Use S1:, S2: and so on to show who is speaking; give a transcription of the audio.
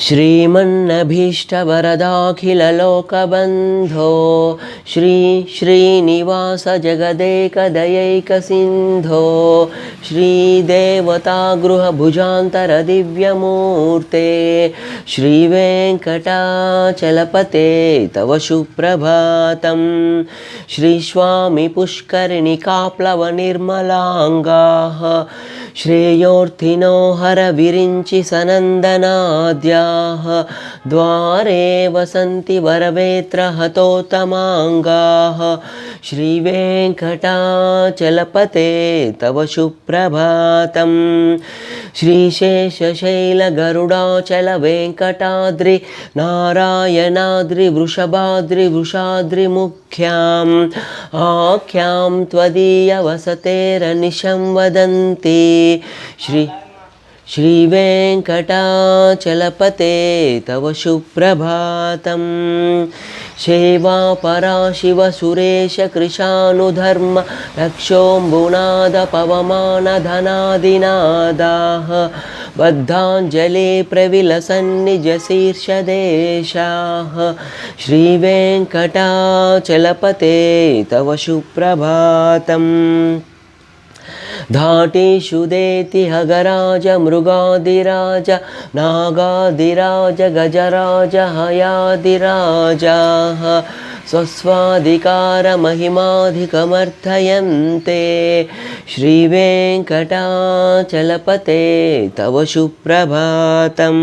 S1: श्रीमन्नभीष्टवरदाखिललोकबन्धो श्री श्रीनिवास जगदेकदयैकसिन्धो श्रीदेवतागृहभुजान्तरदिव्यमूर्ते श्रीवेङ्कटाचलपते तव सुप्रभातं श्रीस्वामी पुष्करिणिकाप्लवनिर्मलाङ्गाः श्रेयोर्थिनो हरविरिञ्चि सनन्दनाद्याः द्वारे वसन्ति वरवेत्रहतोत्तमाङ्गाः श्रीवेङ्कटाचलपते तव सुप्रभातं श्रीशेषशैलगरुडाचलवेङ्कटाद्रि नारायणाद्रिवृषभाद्रिवृषाद्रिमुख्याम् आख्यां त्वदीयवसतेरनिशं वदन्ति श्रीवेङ्कटाचलपते तव सुप्रभातं सेवापरा शिवसुरेश कृशानुधर्म रक्षोऽम्बुनाद पवमानधनादिनादाः बद्धाञ्जलि प्रविलसन्निजशीर्षदेशाः श्रीवेङ्कटाचलपते तव सुप्रभातम् धाटीषु देति हगराज मृगादिराज नागादिराज गजराज हयादिराजाः स्वस्वाधिकारमहिमाधिकमर्थयन्ते श्रीवेङ्कटाचलपते तव सुप्रभातम्।